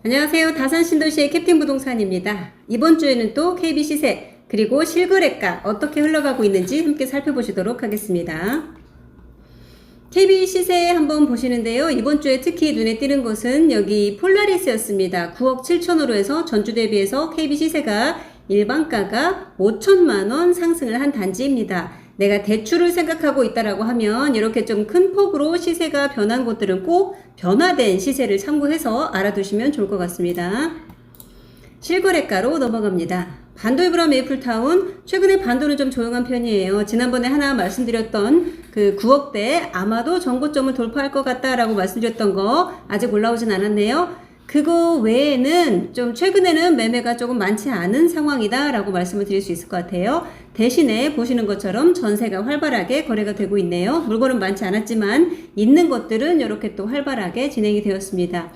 안녕하세요. 다산신도시의 캡틴 부동산입니다. 이번 주에는 또 KB 시세 그리고 실거래가 어떻게 흘러가고 있는지 함께 살펴보시도록 하겠습니다. KB 시세 한번 보시는데요. 이번 주에 특히 눈에 띄는 것은 여기 폴라리스였습니다. 9억 7천으로 해서 전주 대비해서 KB 시세가 일반가가 5천만원 상승을 한 단지입니다. 내가 대출을 생각하고 있다라고 하면 이렇게 좀 큰 폭으로 시세가 변한 곳들은 꼭 변화된 시세를 참고해서 알아두시면 좋을 것 같습니다. 실거래가로 넘어갑니다. 반도이브라 메이플타운, 최근에 반도는 좀 조용한 편이에요. 지난번에 하나 말씀드렸던 그 9억대 아마도 정고점을 돌파할 것 같다라고 말씀드렸던 거 아직 올라오진 않았네요. 그거 외에는 좀 최근에는 매매가 조금 많지 않은 상황이다 라고 말씀을 드릴 수 있을 것 같아요. 대신에 보시는 것처럼 전세가 활발하게 거래가 되고 있네요. 물건은 많지 않았지만 있는 것들은 이렇게 또 활발하게 진행이 되었습니다.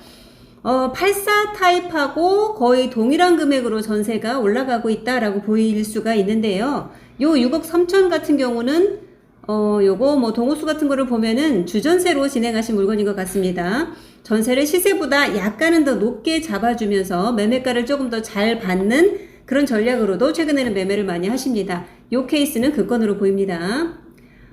84 타입하고 거의 동일한 금액으로 전세가 올라가고 있다라고 보일 수가 있는데요. 요 6억 3천 같은 경우는 요거 뭐 동호수 같은 거를 보면은 주전세로 진행하신 물건인 것 같습니다. 전세를 시세보다 약간은 더 높게 잡아주면서 매매가를 조금 더 잘 받는 그런 전략으로도 최근에는 매매를 많이 하십니다. 요 케이스는 그 건으로 보입니다.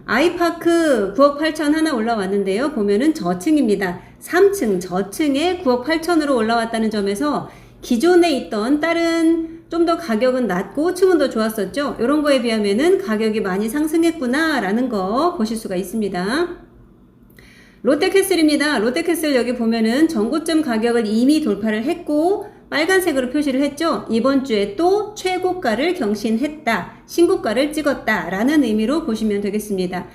아이파크 9억 8천 하나 올라왔는데요. 보면은 저층입니다. 3층 저층에 9억 8천으로 올라왔다는 점에서 기존에 있던 다른 좀 더 가격은 낮고 층은 더 좋았었죠. 이런 거에 비하면은 가격이 많이 상승했구나 라는 거 보실 수가 있습니다. 롯데캐슬입니다. 롯데캐슬 여기 보면은 전고점 가격을 이미 돌파를 했고 빨간색으로 표시를 했죠. 이번 주에 또 최고가를 경신했다, 신고가를 찍었다 라는 의미로 보시면 되겠습니다.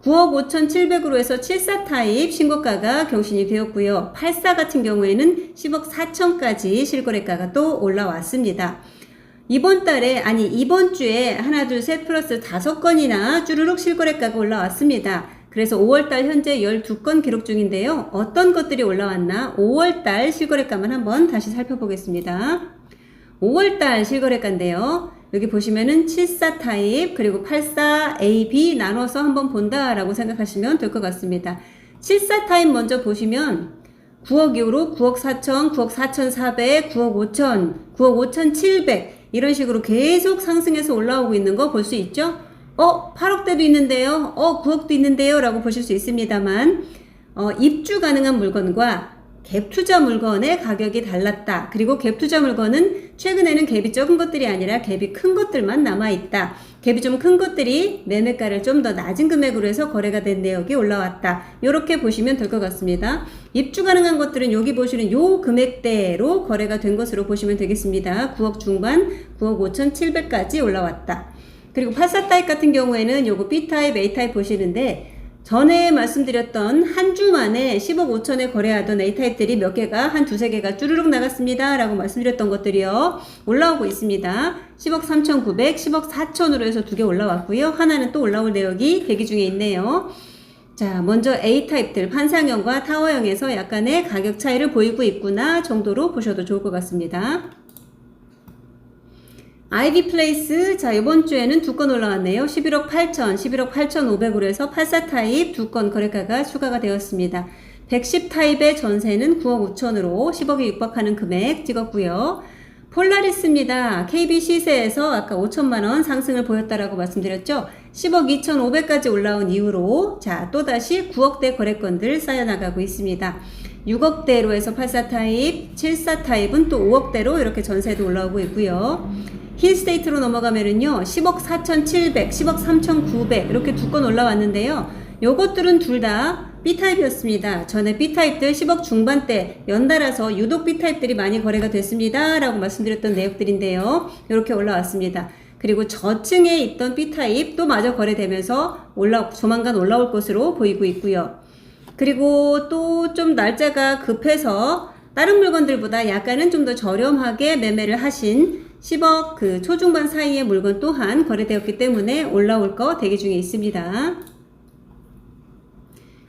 9억 5,700으로 해서 74 타입 신고가가 경신이 되었고요. 84 같은 경우에는 10억 4천까지 실거래가가 또 올라왔습니다. 이번 주에 하나 둘 셋 플러스 5건이나 쭈루룩 실거래가가 올라왔습니다. 그래서 5월달 현재 12건 기록 중인데요. 어떤 것들이 올라왔나 5월달 실거래가만 한번 다시 살펴보겠습니다. 5월달 실거래가인데요. 여기 보시면은 74 타입 그리고 84 A, B 나눠서 한번 본다라고 생각하시면 될 것 같습니다. 74 타입 먼저 보시면 9억 이후로 9억 4천, 9억 4,400, 9억 5천, 9억 5,700 이런 식으로 계속 상승해서 올라오고 있는 거 볼 수 있죠? 8억대도 있는데요. 9억도 있는데요. 라고 보실 수 있습니다만 입주 가능한 물건과 갭 투자 물건의 가격이 달랐다. 그리고 갭 투자 물건은 최근에는 갭이 적은 것들이 아니라 갭이 큰 것들만 남아있다. 갭이 좀 큰 것들이 매매가를 좀 더 낮은 금액으로 해서 거래가 된 내역이 올라왔다. 이렇게 보시면 될 것 같습니다. 입주 가능한 것들은 여기 보시는 요 금액대로 거래가 된 것으로 보시면 되겠습니다. 9억 중반, 9억 5,700까지 올라왔다. 그리고 84 타입 같은 경우에는 요거 B타입, A타입 보시는데 전에 말씀드렸던 한 주 만에 10억 5천에 거래하던 A타입들이 몇 개가 한 두세 개가 쭈르륵 나갔습니다 라고 말씀드렸던 것들이요 올라오고 있습니다. 10억 3,900, 10억 4천으로 해서 두 개 올라왔고요. 하나는 또 올라올 내역이 대기 중에 있네요. 자, 먼저 A타입들 판상형과 타워형에서 약간의 가격 차이를 보이고 있구나 정도로 보셔도 좋을 것 같습니다. 아이비 플레이스, 자, 이번 주에는 두 건 올라왔네요. 11억 8천, 11억 8,500으로 해서 84 타입 두 건 거래가가 추가가 되었습니다. 110 타입의 전세는 9억 5천으로 10억에 육박하는 금액 찍었고요. 폴라리스입니다. KB 시세에서 아까 5천만원 상승을 보였다라고 말씀드렸죠. 10억 2,500까지 올라온 이후로 자, 또다시 9억대 거래건들 쌓여나가고 있습니다. 6억대로 해서 84 타입, 74 타입은 또 5억대로 이렇게 전세도 올라오고 있고요. 힐스테이트로 넘어가면은요 10억 4,700, 10억 3,900 이렇게 두 건 올라왔는데요. 요것들은 둘 다 B타입이었습니다. 전에 B타입들 10억 중반대 연달아서 유독 B타입들이 많이 거래가 됐습니다 라고 말씀드렸던 내역들인데요. 이렇게 올라왔습니다. 그리고 저층에 있던 B타입 또 마저 거래되면서 조만간 올라올 것으로 보이고 있고요. 그리고 또 좀 날짜가 급해서 다른 물건들보다 약간은 좀 더 저렴하게 매매를 하신 10억 그 초중반 사이의 물건 또한 거래되었기 때문에 올라올 거 대기 중에 있습니다.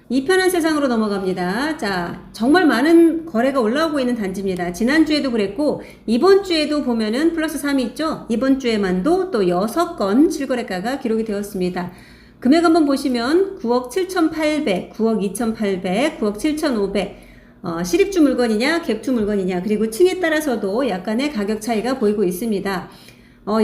이 편한 세상으로 넘어갑니다. 자, 정말 많은 거래가 올라오고 있는 단지입니다. 지난주에도 그랬고 이번 주에도 보면은 플러스 3이 있죠. 이번 주에만도 또 6건 실거래가가 기록이 되었습니다. 금액 한번 보시면 9억 7,800, 9억 2,800, 9억 7,500 실입주 물건이냐 갭투 물건이냐 그리고 층에 따라서도 약간의 가격 차이가 보이고 있습니다.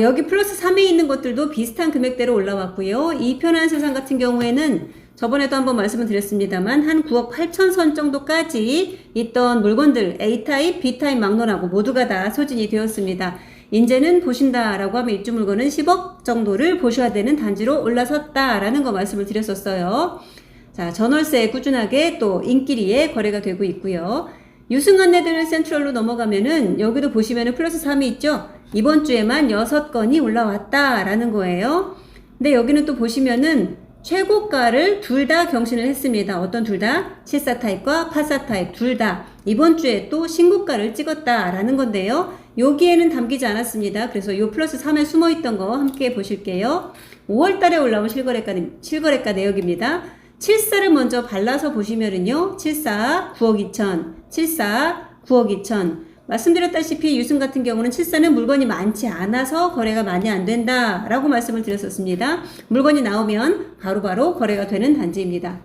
여기 플러스 3에 있는 것들도 비슷한 금액대로 올라왔고요. 이 편한 세상 같은 경우에는 저번에도 한번 말씀을 드렸습니다만 한 9억 8천 선 정도까지 있던 물건들 A타입, B타입 막론하고 모두가 다 소진이 되었습니다. 이제는 보신다라고 하면 입주 물건은 10억 정도를 보셔야 되는 단지로 올라섰다라는 거 말씀을 드렸었어요. 자, 전월세에 꾸준하게 또 인기리에 거래가 되고 있고요. 유승안내들 센트럴로 넘어가면은 여기도 보시면은 플러스 3이 있죠. 이번 주에만 6건이 올라왔다라는 거예요. 근데 여기는 또 보시면은 최고가를 둘 다 경신을 했습니다. 어떤 둘 다? 74 타입과 84 타입 둘 다 이번 주에 또 신고가를 찍었다라는 건데요. 여기에는 담기지 않았습니다. 그래서 요 플러스 3에 숨어있던 거 함께 보실게요. 5월 달에 올라온 실거래가 내역입니다. 74를 먼저 발라서 보시면은요. 74, 9억 2천, 74, 9억 2천. 말씀드렸다시피 유승 같은 경우는 74는 물건이 많지 않아서 거래가 많이 안 된다라고 말씀을 드렸었습니다. 물건이 나오면 바로바로 거래가 되는 단지입니다.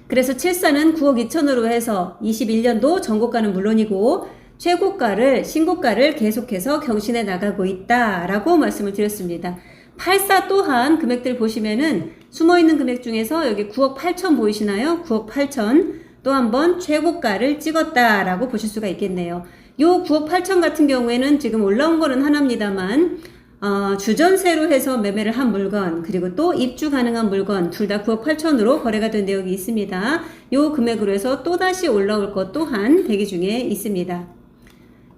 그래서 74는 9억 2천으로 해서 21년도 전고가는 물론이고 최고가를 신고가를 계속해서 경신해 나가고 있다라고 말씀을 드렸습니다. 84 또한 금액들 보시면은 숨어있는 금액 중에서 여기 9억 8천 보이시나요? 9억 8천 또 한번 최고가를 찍었다라고 보실 수가 있겠네요. 요 9억 8천 같은 경우에는 지금 올라온 거는 하나입니다만 주전세로 해서 매매를 한 물건 그리고 또 입주 가능한 물건 둘 다 9억 8천으로 거래가 된 내역이 있습니다. 요 금액으로 해서 또다시 올라올 것 또한 대기 중에 있습니다.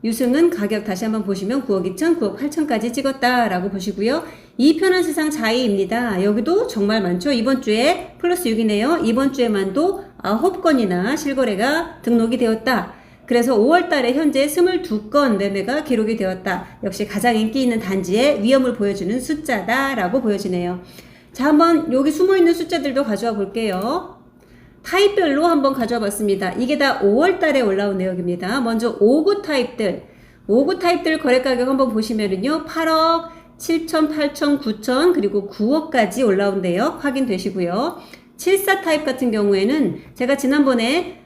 유승은 가격 다시 한번 보시면 9억 2천, 9억 8천까지 찍었다라고 보시고요. 이 편한 세상 자이입니다. 여기도 정말 많죠. 이번 주에 플러스 6이네요. 이번 주에만도 9건이나 실거래가 등록이 되었다. 그래서 5월 달에 현재 22건 매매가 기록이 되었다. 역시 가장 인기 있는 단지의 위험을 보여주는 숫자다라고 보여지네요. 자, 한번 여기 숨어있는 숫자들도 가져와 볼게요. 타입별로 한번 가져와 봤습니다. 이게 다 5월 달에 올라온 내역입니다. 먼저 5구 타입들. 5구 타입들 거래 가격 한번 보시면은요. 8억, 7천, 8천, 9천, 그리고 9억까지 올라온 내역 확인되시고요. 74 타입 같은 경우에는 제가 지난번에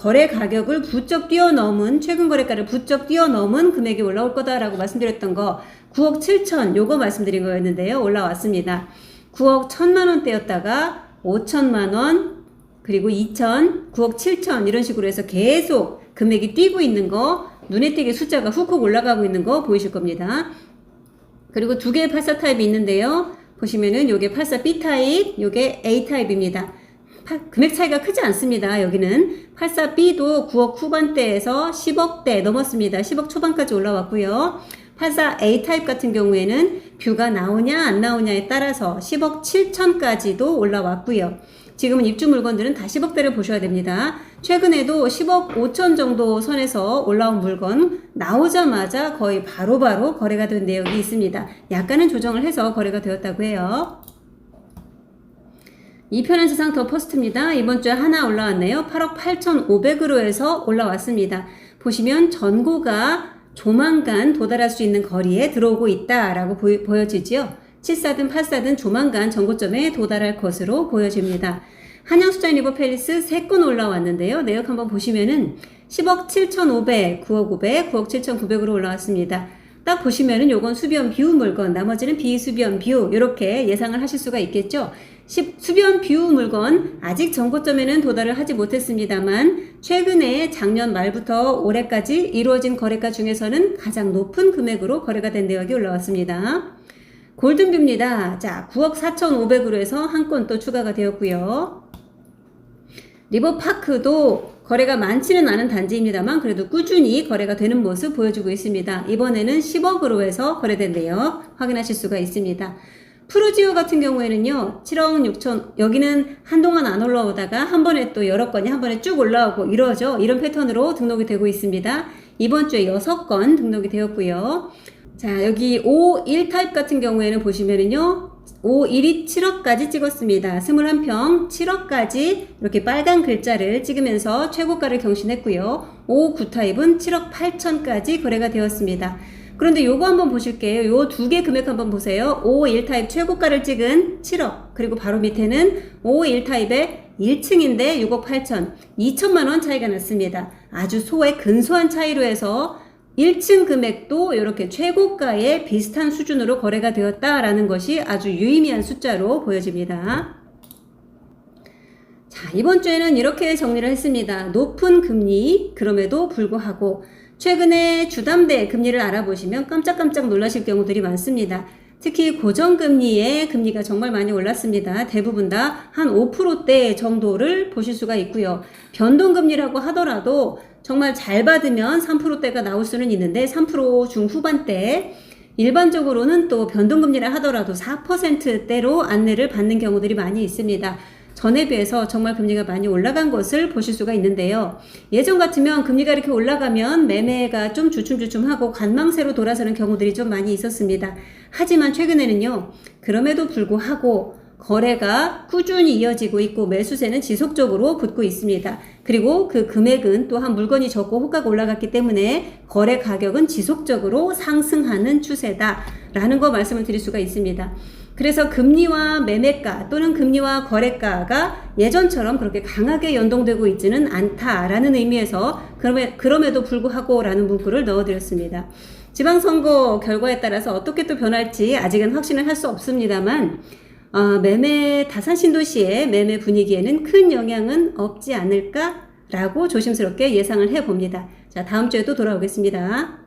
거래 가격을 부쩍 뛰어넘은 최근 거래가를 부쩍 뛰어넘은 금액이 올라올 거다라고 말씀드렸던 거 9억 7천 요거 말씀드린 거였는데요. 올라왔습니다. 9억 1천만 원대였다가 5천만 원 그리고 2천, 9억 7천 이런 식으로 해서 계속 금액이 뛰고 있는 거 눈에 띄게 숫자가 훅훅 올라가고 있는 거 보이실 겁니다. 그리고 두 개의 84 타입이 있는데요. 보시면은 요게 84 B 타입, 요게 A 타입입니다. 금액 차이가 크지 않습니다. 여기는 84 B도 9억 후반대에서 10억대 넘었습니다. 10억 초반까지 올라왔고요. 84 A 타입 같은 경우에는 뷰가 나오냐 안 나오냐에 따라서 10억 7천까지도 올라왔고요. 지금은 입주 물건들은 다 10억대를 보셔야 됩니다. 최근에도 10억 5천 정도 선에서 올라온 물건 나오자마자 거의 바로바로 거래가 된 내역이 있습니다. 약간은 조정을 해서 거래가 되었다고 해요. 이 편한 세상 더 퍼스트입니다. 이번 주에 하나 올라왔네요. 8억 8,500으로 해서 올라왔습니다. 보시면 전고가 조만간 도달할 수 있는 거리에 들어오고 있다라고 보여지죠. 74든 84든 조만간 전고점에 도달할 것으로 보여집니다. 한양수자인 리버팰리스 3건 올라왔는데요. 내역 한번 보시면은 10억 7,500, 9억 500, 9억 7,900으로 올라왔습니다. 딱 보시면은 요건 수변 뷰 물건, 나머지는 비수변 뷰 이렇게 예상을 하실 수가 있겠죠. 수변 뷰 물건 아직 전고점에는 도달을 하지 못했습니다만 최근에 작년 말부터 올해까지 이루어진 거래가 중에서는 가장 높은 금액으로 거래가 된 내역이 올라왔습니다. 골든뷰입니다. 자, 9억 4,500으로 해서 한 건 또 추가가 되었고요. 리버파크도 거래가 많지는 않은 단지입니다만 그래도 꾸준히 거래가 되는 모습 보여주고 있습니다. 이번에는 10억으로 해서 거래된 내역 확인하실 수가 있습니다. 프루지오 같은 경우에는요, 7억 6천, 여기는 한동안 안 올라오다가 한 번에 또 여러 건이 한 번에 쭉 올라오고 이러죠. 이런 패턴으로 등록이 되고 있습니다. 이번 주에 6건 등록이 되었고요. 자, 여기 51 타입 같은 경우에는 보시면은요, 51이 7억까지 찍었습니다. 21평 7억까지 이렇게 빨간 글자를 찍으면서 최고가를 경신했고요. 59 타입은 7억 8천까지 거래가 되었습니다. 그런데 요거 한번 보실게요. 요 두 개 금액 한번 보세요. 551 타입 최고가를 찍은 7억, 그리고 바로 밑에는 551 타입의 1층인데 6억 8천, 2천만 원 차이가 났습니다. 아주 소액 근소한 차이로 해서 1층 금액도 이렇게 최고가에 비슷한 수준으로 거래가 되었다라는 것이 아주 유의미한 숫자로 보여집니다. 자, 이번 주에는 이렇게 정리를 했습니다. 높은 금리, 그럼에도 불구하고 최근에 주담대 금리를 알아보시면 깜짝깜짝 놀라실 경우들이 많습니다. 특히 고정금리의 금리가 정말 많이 올랐습니다. 대부분 다 한 5%대 정도를 보실 수가 있고요. 변동금리라고 하더라도 정말 잘 받으면 3%대가 나올 수는 있는데 3% 중후반대, 일반적으로는 또 변동금리라 하더라도 4%대로 안내를 받는 경우들이 많이 있습니다. 전에 비해서 정말 금리가 많이 올라간 것을 보실 수가 있는데요. 예전 같으면 금리가 이렇게 올라가면 매매가 좀 주춤주춤하고 관망세로 돌아서는 경우들이 좀 많이 있었습니다. 하지만 최근에는요, 그럼에도 불구하고 거래가 꾸준히 이어지고 있고 매수세는 지속적으로 붙고 있습니다. 그리고 그 금액은 또한 물건이 적고 호가가 올라갔기 때문에 거래 가격은 지속적으로 상승하는 추세다라는 거 말씀을 드릴 수가 있습니다. 그래서 금리와 매매가 또는 금리와 거래가가 예전처럼 그렇게 강하게 연동되고 있지는 않다라는 의미에서 그럼에도 불구하고 라는 문구를 넣어드렸습니다. 지방선거 결과에 따라서 어떻게 또 변할지 아직은 확신을 할 수 없습니다만 매매 다산신도시의 매매 분위기에는 큰 영향은 없지 않을까라고 조심스럽게 예상을 해봅니다. 자, 다음 주에 또 돌아오겠습니다.